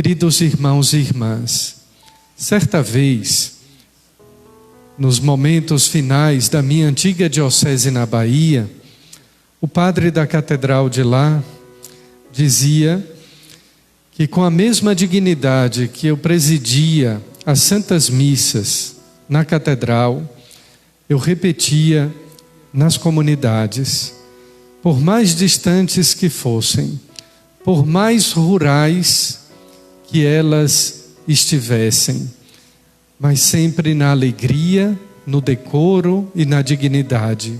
Queridos irmãos e irmãs, certa vez, nos momentos finais da minha antiga diocese na Bahia, o padre da catedral de lá dizia que com a mesma dignidade que eu presidia as santas missas na catedral, eu repetia nas comunidades, por mais distantes que fossem, por mais rurais que elas estivessem, mas sempre na alegria, no decoro e na dignidade,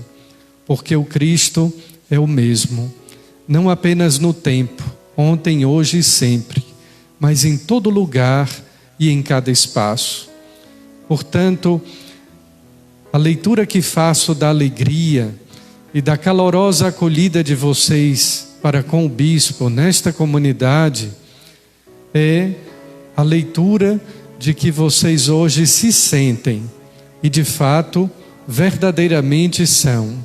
porque o Cristo é o mesmo, não apenas no tempo, ontem, hoje e sempre, mas em todo lugar e em cada espaço. Portanto, a leitura que faço da alegria e da calorosa acolhida de vocês para com o bispo nesta comunidade é a leitura de que vocês hoje se sentem e de fato verdadeiramente são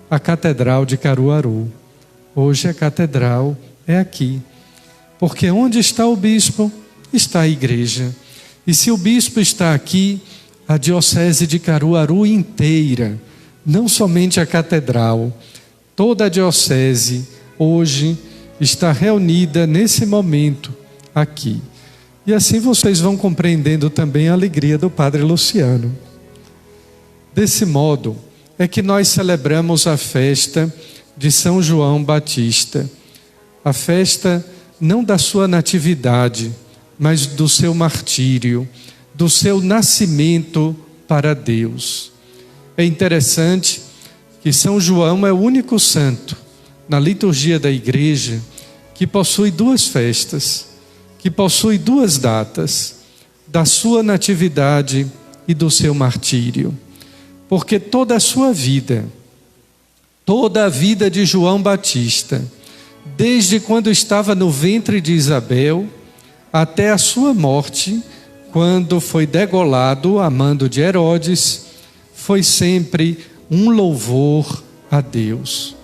a Catedral de Caruaru. Hoje a catedral é aqui, porque onde está o bispo, está a igreja. E se o bispo está aqui, a diocese de Caruaru inteira, não somente a catedral, toda a diocese hoje está reunida nesse momento aqui. E assim vocês vão compreendendo também a alegria do Padre Luciano. Desse modo é que nós celebramos a festa de São João Batista, a festa não da sua natividade, mas do seu martírio, do seu nascimento para Deus. É interessante que São João é o único santo na liturgia da igreja que possui duas festas, que possui duas datas, da sua natividade e do seu martírio. Porque toda a sua vida, toda a vida de João Batista, desde quando estava no ventre de Isabel, até a sua morte, quando foi degolado a mando de Herodes, foi sempre um louvor a Deus.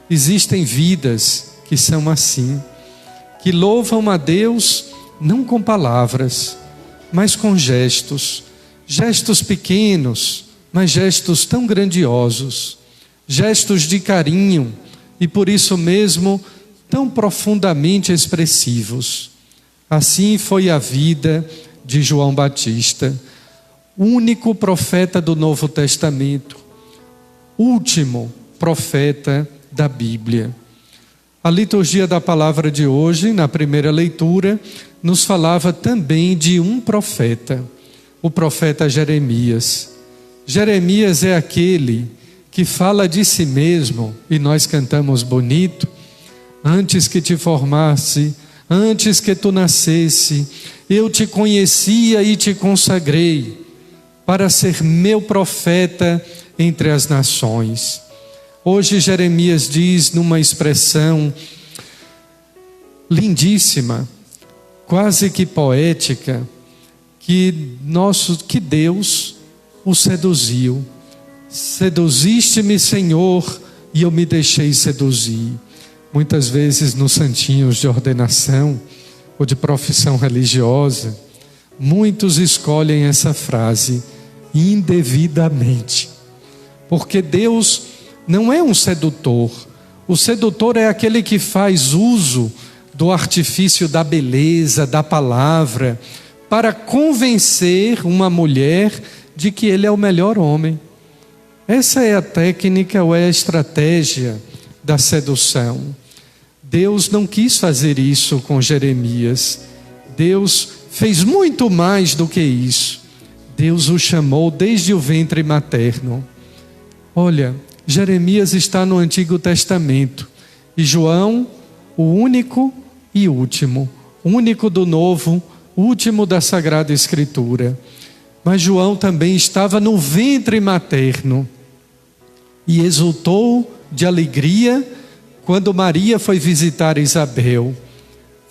Existem vidas que são assim, que louvam a Deus não com palavras, mas com gestos, gestos pequenos, mas gestos tão grandiosos, gestos de carinho e por isso mesmo tão profundamente expressivos. Assim foi a vida de João Batista, único profeta do Novo Testamento, último profeta da Bíblia. A liturgia da palavra de hoje, na primeira leitura, nos falava também de um profeta, o profeta Jeremias. Jeremias é aquele que fala de si mesmo, e nós cantamos bonito: antes que te formasse, antes que tu nascesse, eu te conhecia e te consagrei para ser meu profeta entre as nações. Hoje Jeremias diz numa expressão lindíssima, quase que poética, que Deus o seduziu. Seduziste-me, Senhor, e eu me deixei seduzir. Muitas vezes nos santinhos de ordenação ou de profissão religiosa, muitos escolhem essa frase indevidamente, porque Deus não é um sedutor. O sedutor é aquele que faz uso do artifício da beleza, da palavra, para convencer uma mulher de que ele é o melhor homem. Essa é a técnica ou é a estratégia da sedução. Deus não quis fazer isso com Jeremias. Deus fez muito mais do que isso. Deus o chamou desde o ventre materno. Olha, Jeremias está no Antigo Testamento e João, o único e último, único do Novo, último da Sagrada Escritura. Mas João também estava no ventre materno e exultou de alegria quando Maria foi visitar Isabel.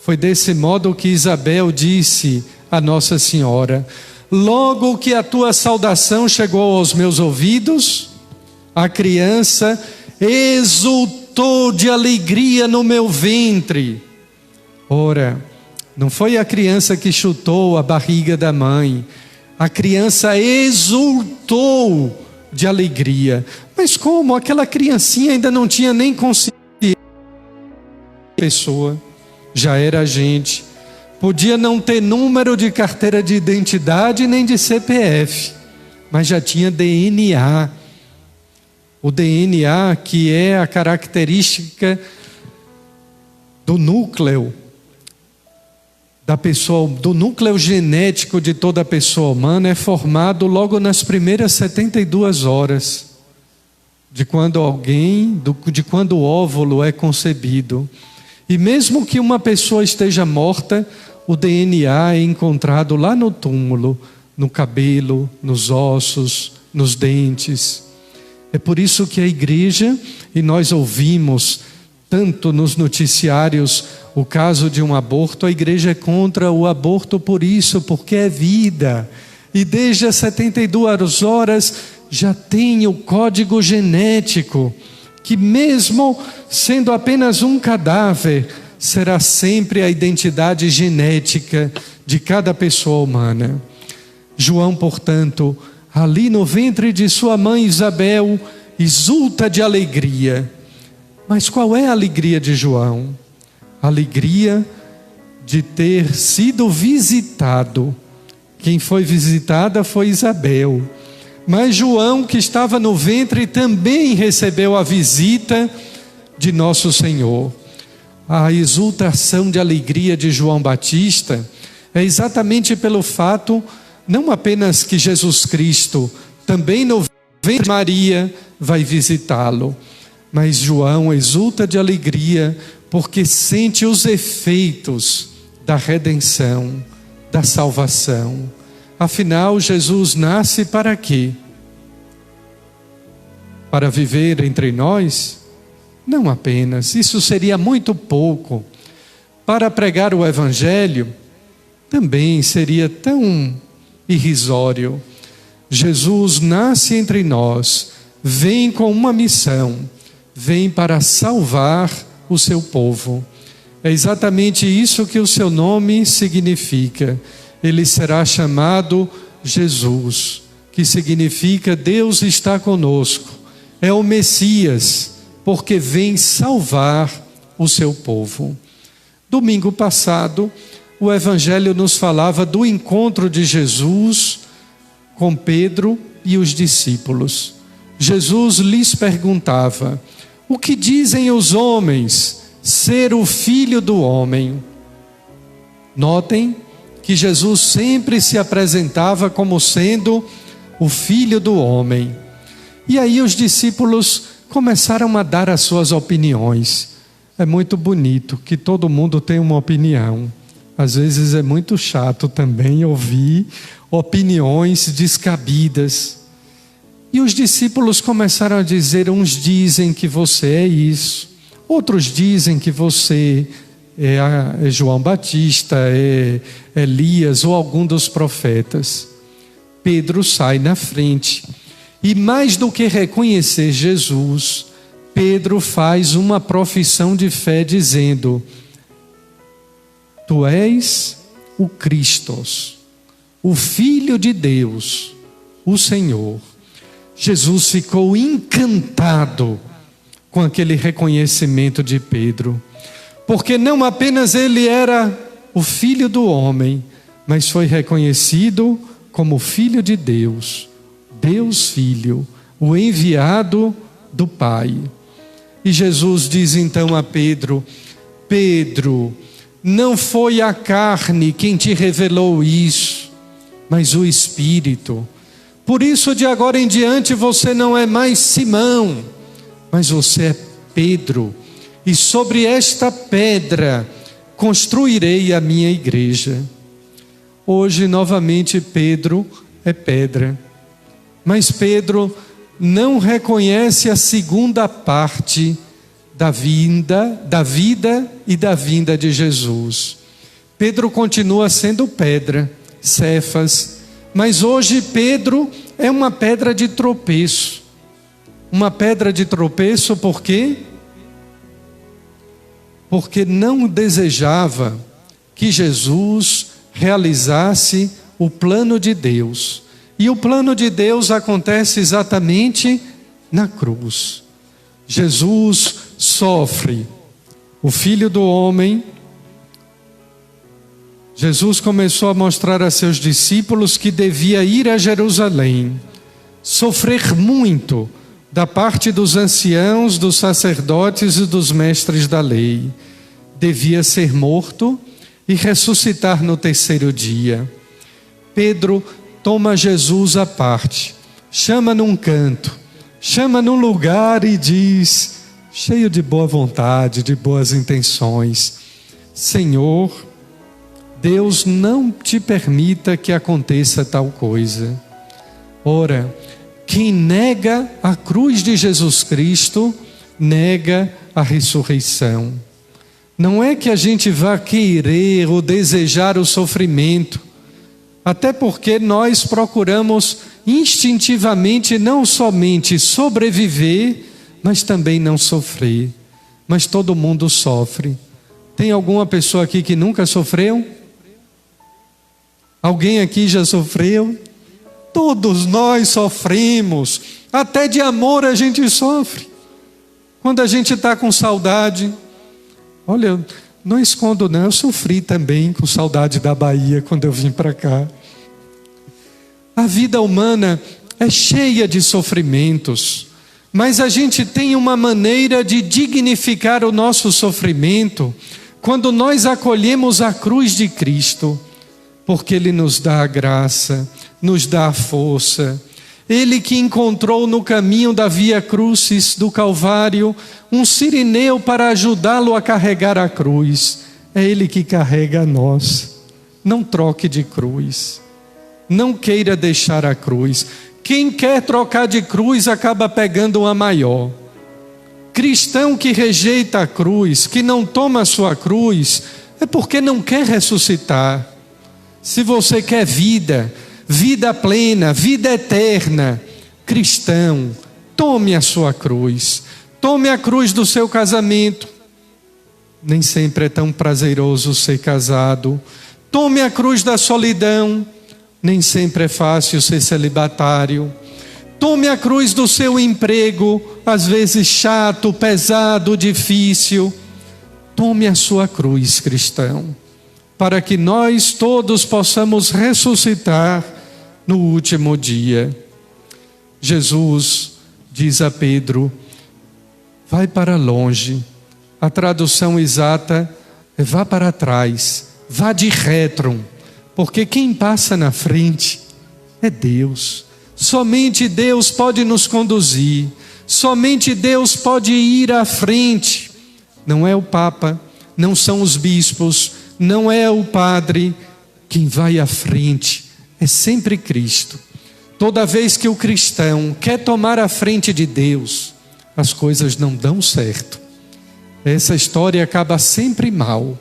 Foi desse modo que Isabel disse a Nossa Senhora: logo que a tua saudação chegou aos meus ouvidos, a criança exultou de alegria no meu ventre. Ora, Não foi a criança que chutou a barriga da mãe. A criança exultou de alegria. Mas como? Aquela criancinha ainda não tinha nem consciência. Pessoa, já era agente. Podia não ter número de carteira de identidade nem de CPF, mas já tinha DNA. O DNA, que é a característica do núcleo da pessoa, do núcleo genético de toda a pessoa humana, é formado logo nas primeiras 72 horas de quando o óvulo é concebido. E mesmo que uma pessoa esteja morta, o DNA é encontrado lá no túmulo, no cabelo, nos ossos, nos dentes. É por isso que a igreja, e nós ouvimos tanto nos noticiários o caso de um aborto, a igreja é contra o aborto por isso, porque é vida. E desde as 72 horas já tem o código genético, que mesmo sendo apenas um cadáver, será sempre a identidade genética de cada pessoa humana. João, portanto, ali no ventre de sua mãe Isabel, exulta de alegria. Mas qual é a alegria de João? A alegria de ter sido visitado. Quem foi visitada foi Isabel. Mas João, que estava no ventre, também recebeu a visita de nosso Senhor. A exultação de alegria de João Batista é exatamente pelo fato, não apenas que Jesus Cristo, também no ventre de Maria, vai visitá-lo, mas João exulta de alegria porque sente os efeitos da redenção, da salvação. Afinal, Jesus nasce para quê? Para viver entre nós? Não apenas, isso seria muito pouco. Para pregar o Evangelho, também seria tão irrisório. Jesus nasce entre nós, vem com uma missão, vem para salvar o seu povo. É exatamente isso que o seu nome significa. Ele será chamado Jesus, que significa Deus está conosco. É o Messias, porque vem salvar o seu povo. Domingo passado, o Evangelho nos falava do encontro de Jesus com Pedro e os discípulos. Jesus lhes perguntava: o que dizem os homens ser o Filho do Homem? Notem que Jesus sempre se apresentava como sendo o Filho do Homem. E aí os discípulos começaram a dar as suas opiniões. É muito bonito que todo mundo tem uma opinião. Às vezes é muito chato também ouvir opiniões descabidas. E os discípulos começaram a dizer: uns dizem que você é isso, outros dizem que você é João Batista, é Elias ou algum dos profetas. Pedro sai na frente e, mais do que reconhecer Jesus, Pedro faz uma profissão de fé dizendo: tu és o Cristo, o Filho de Deus, o Senhor. Jesus ficou encantado com aquele reconhecimento de Pedro, porque não apenas ele era o Filho do homem, mas foi reconhecido como Filho de Deus, Deus Filho, o enviado do Pai. E Jesus diz então a Pedro: Pedro, não foi a carne quem te revelou isso, mas o Espírito. Por isso, de agora em diante, você não é mais Simão, mas você é Pedro. E sobre esta pedra construirei a minha igreja. Hoje, novamente, Pedro é pedra. Mas Pedro não reconhece a segunda parte da vida e da vinda de Jesus. Pedro continua sendo pedra, Cefas, mas hoje Pedro é uma pedra de tropeço. Uma pedra de tropeço por quê? Porque não desejava que Jesus realizasse o plano de Deus. E o plano de Deus acontece exatamente na cruz. Jesus sofre. O Filho do Homem, Jesus começou a mostrar a seus discípulos que devia ir a Jerusalém, sofrer muito da parte dos anciãos, dos sacerdotes e dos mestres da lei. Devia ser morto e ressuscitar no terceiro dia. Pedro toma Jesus à parte, chama num canto, chama num lugar e diz, cheio de boa vontade, de boas intenções: Senhor, Deus não te permita que aconteça tal coisa. Ora, quem nega a cruz de Jesus Cristo, nega a ressurreição. Não é que a gente vá querer ou desejar o sofrimento, até porque nós procuramos instintivamente não somente sobreviver, mas também não sofrer. Mas todo mundo sofre. Tem alguma pessoa aqui que nunca sofreu? Alguém aqui já sofreu? Todos nós sofremos. Até de amor a gente sofre. Quando a gente está com saudade. Olha, não escondo não, eu sofri também com saudade da Bahia quando eu vim para cá. A vida humana é cheia de sofrimentos, mas a gente tem uma maneira de dignificar o nosso sofrimento quando nós acolhemos a cruz de Cristo, porque Ele nos dá a graça, nos dá a força. Ele que encontrou no caminho da Via Crucis, do Calvário, um sirineu para ajudá-lo a carregar a cruz. É Ele que carrega a nós. Não troque de cruz. Não queira deixar a cruz. Quem quer trocar de cruz acaba pegando uma maior. Cristão que rejeita a cruz, que não toma a sua cruz, é porque não quer ressuscitar. Se você quer vida plena, vida eterna, cristão, tome a sua cruz. Tome a cruz do seu casamento. Nem sempre é tão prazeroso ser casado. Tome a cruz da solidão. Nem sempre é fácil ser celibatário. Tome a cruz do seu emprego, às vezes chato, pesado, difícil. Tome a sua cruz, cristão, para que nós todos possamos ressuscitar no último dia. Jesus diz a Pedro: vai para longe. A tradução exata é vá para trás, vá de retro, porque quem passa na frente é Deus. Somente Deus pode nos conduzir, somente Deus pode ir à frente. Não é o Papa, não são os bispos, não é o padre. Quem vai à frente é sempre Cristo. Toda vez que o cristão quer tomar a frente de Deus, as coisas não dão certo. Essa história acaba sempre mal.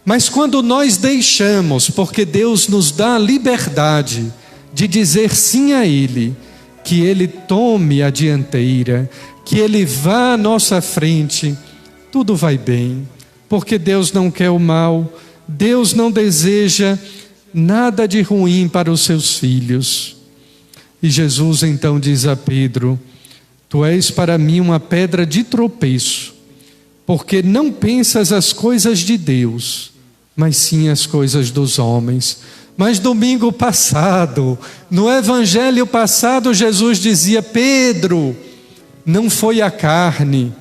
Mas quando nós deixamos, porque Deus nos dá a liberdade de dizer sim a Ele, que Ele tome a dianteira, que Ele vá à nossa frente, tudo vai bem, porque Deus não quer o mal, Deus não deseja nada de ruim para os seus filhos. E Jesus então diz a Pedro: tu és para mim uma pedra de tropeço, porque não pensas as coisas de Deus, mas sim as coisas dos homens. Mas domingo passado, no evangelho passado, Jesus dizia: Pedro, não foi a carne,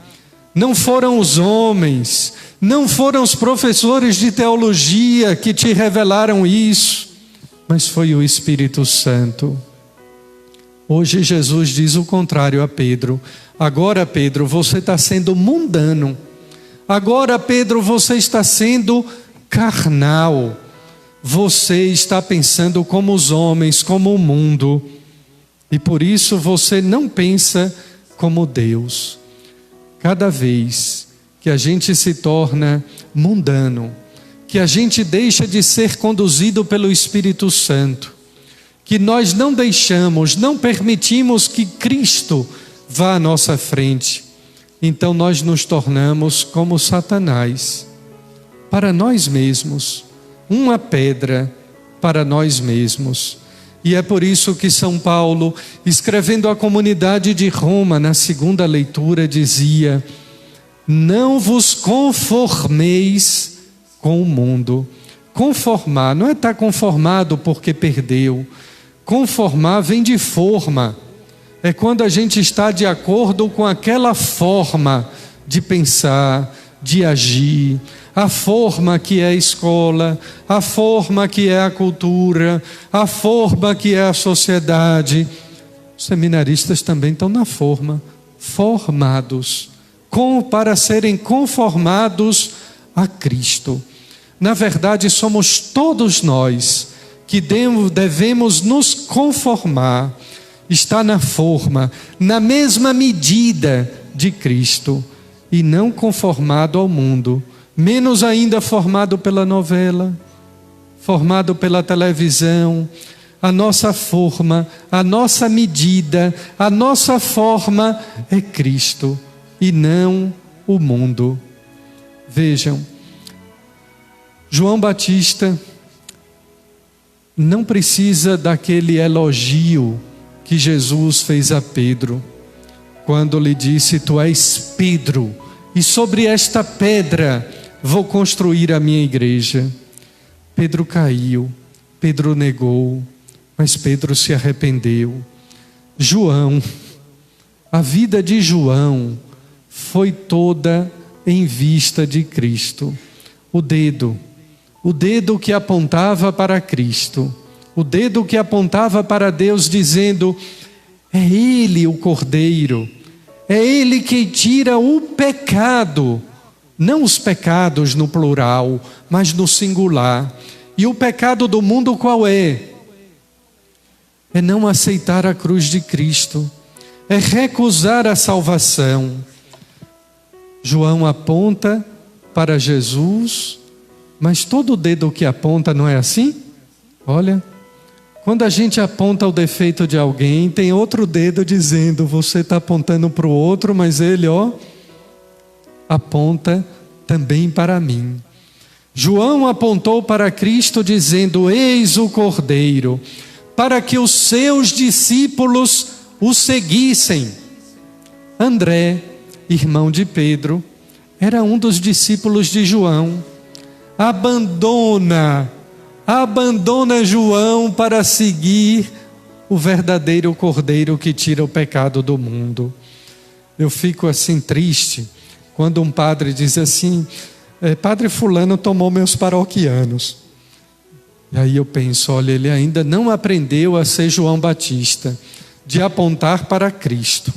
não foram os homens, não foram os professores de teologia que te revelaram isso, mas foi o Espírito Santo. Hoje Jesus diz o contrário a Pedro. Agora, Pedro, você está sendo mundano. Agora, Pedro, você está sendo carnal. Você está pensando como os homens, como o mundo. E por isso você não pensa como Deus. Cada vez que a gente se torna mundano, que a gente deixa de ser conduzido pelo Espírito Santo, que nós não deixamos, não permitimos que Cristo vá à nossa frente, então nós nos tornamos como Satanás, para nós mesmos, uma pedra para nós mesmos. E é por isso que São Paulo, escrevendo à comunidade de Roma, na segunda leitura, dizia: não vos conformeis com o mundo. Conformar não é estar conformado porque perdeu. Conformar vem de forma. É quando a gente está de acordo com aquela forma de pensar, de agir, a forma que é a escola, a forma que é a cultura, a forma que é a sociedade. Os seminaristas também estão na forma, formados, para serem conformados a Cristo. Na verdade, somos todos nós que devemos nos conformar, estar na forma, na mesma medida de Cristo, e não conformado ao mundo, menos ainda formado pela novela, formado pela televisão. A nossa forma, a nossa medida, a nossa forma é Cristo e não o mundo. Vejam, João Batista não precisa daquele elogio que Jesus fez a Pedro, quando lhe disse: tu és Pedro, e sobre esta pedra vou construir a minha igreja. Pedro caiu, Pedro negou, mas Pedro se arrependeu. João, a vida de João foi toda em vista de Cristo. O dedo que apontava para Cristo, o dedo que apontava para Deus, dizendo: é Ele o Cordeiro, é Ele que tira o pecado, não os pecados no plural, mas no singular. E o pecado do mundo qual é? É não aceitar a cruz de Cristo, é recusar a salvação. João aponta para Jesus, mas todo dedo que aponta não é assim? Olha, quando a gente aponta o defeito de alguém, tem outro dedo dizendo: você está apontando para o outro, mas ele, aponta também para mim. João apontou para Cristo dizendo: eis o Cordeiro, para que os seus discípulos o seguissem. André, irmão de Pedro, era um dos discípulos de João. Abandona João para seguir o verdadeiro Cordeiro que tira o pecado do mundo. Eu fico assim triste quando um padre diz assim: Padre fulano tomou meus paroquianos. E aí eu penso: olha, ele ainda não aprendeu a ser João Batista, de apontar para Cristo.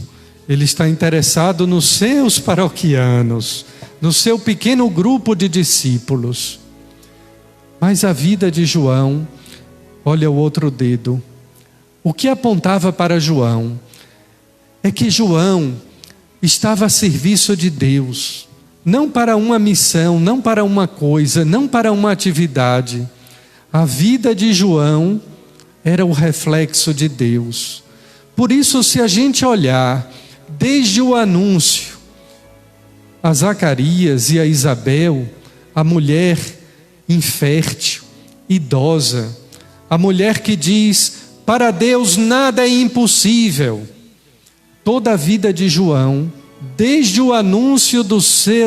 Ele está interessado nos seus paroquianos, no seu pequeno grupo de discípulos. Mas a vida de João, olha o outro dedo. O que apontava para João é que João estava a serviço de Deus, não para uma missão, não para uma coisa, não para uma atividade. A vida de João era o reflexo de Deus. Por isso, se a gente olhar desde o anúncio a Zacarias e a Isabel, a mulher infértil, idosa, a mulher que diz: para Deus nada é impossível. Toda a vida de João, desde o anúncio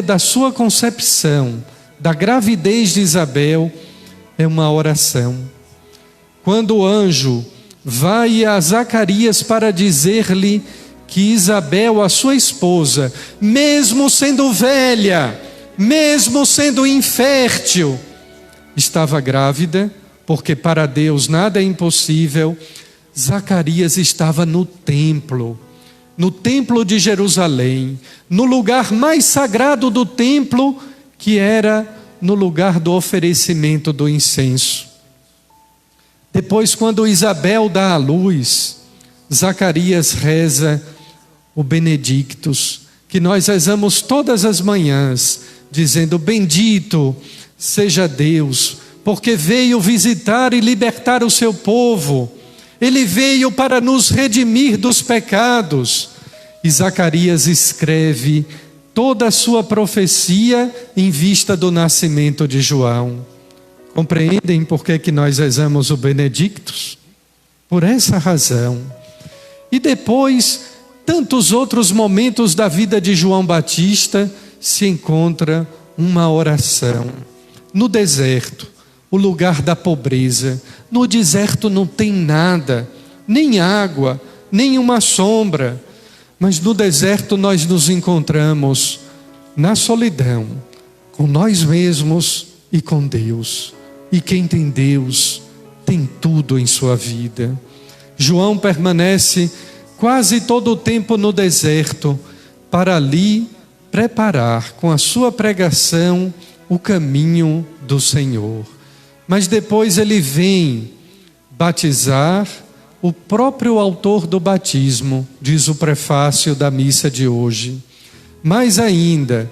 da sua concepção, da gravidez de Isabel, é uma oração. Quando o anjo vai a Zacarias para dizer-lhe que Isabel, a sua esposa, mesmo sendo velha, mesmo sendo infértil, estava grávida, porque para Deus nada é impossível. Zacarias estava no templo de Jerusalém, no lugar mais sagrado do templo, que era no lugar do oferecimento do incenso. Depois, quando Isabel dá à luz, Zacarias reza o Benedictus, que nós rezamos todas as manhãs, dizendo: bendito seja Deus, porque veio visitar e libertar o seu povo. Ele veio para nos redimir dos pecados. E Zacarias escreve toda a sua profecia em vista do nascimento de João. Compreendem por que nós rezamos o Benedictus? Por essa razão. E depois, tantos outros momentos da vida de João Batista, se encontra uma oração. No deserto, o lugar da pobreza. No deserto não tem nada, nem água, nem uma sombra. Mas no deserto nós nos encontramos na solidão, com nós mesmos e com Deus. E quem tem Deus tem tudo em sua vida. João permanece quase todo o tempo no deserto para ali preparar com a sua pregação o caminho do Senhor. Mas depois ele vem batizar o próprio autor do batismo, diz o prefácio da missa de hoje. Mais ainda,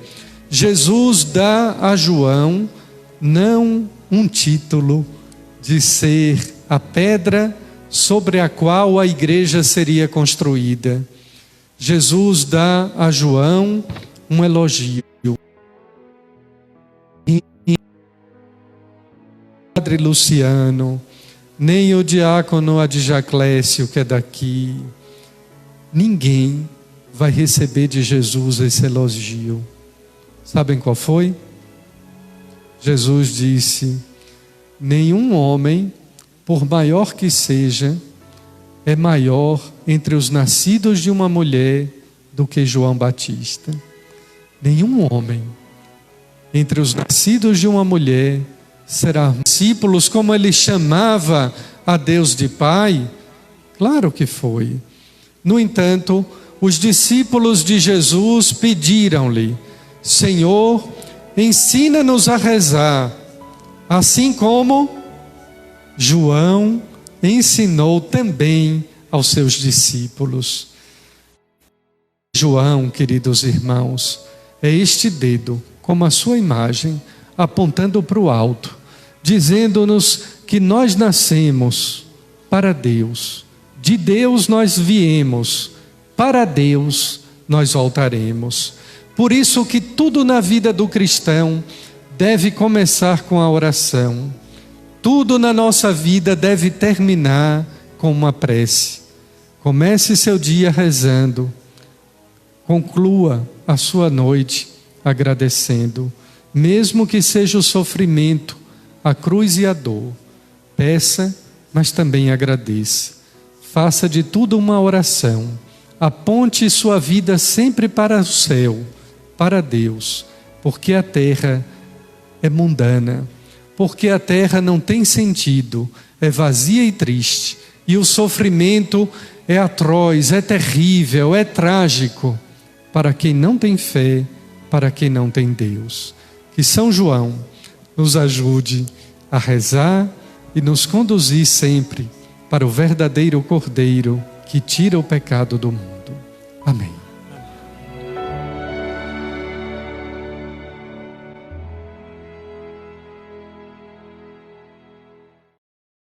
Jesus dá a João não um título de ser a pedra sobre a qual a igreja seria construída. Jesus dá a João um elogio. Padre Luciano, nem o diácono Adjaclécio, que é daqui, ninguém vai receber de Jesus esse elogio. Sabem qual foi? Jesus disse: nenhum homem, por maior que seja, é maior entre os nascidos de uma mulher do que João Batista. Nenhum homem entre os nascidos de uma mulher será discípulos como ele chamava a Deus de Pai. Claro que foi. No entanto, os discípulos de Jesus pediram-lhe: Senhor, ensina-nos a rezar, assim como João ensinou também aos seus discípulos. João, queridos irmãos, é este dedo, como a sua imagem, apontando para o alto, dizendo-nos que nós nascemos para Deus, de Deus nós viemos, para Deus nós voltaremos. Por isso que tudo na vida do cristão deve começar com a oração. Tudo na nossa vida deve terminar com uma prece. Comece seu dia rezando. Conclua a sua noite agradecendo. Mesmo que seja o sofrimento, a cruz e a dor. Peça, mas também agradeça. Faça de tudo uma oração. Aponte sua vida sempre para o céu, para Deus, porque a terra é mundana, porque a terra não tem sentido, é vazia e triste, e o sofrimento é atroz, é terrível, é trágico, para quem não tem fé, para quem não tem Deus. Que São João nos ajude a rezar e nos conduzir sempre para o verdadeiro Cordeiro que tira o pecado do mundo. Amém.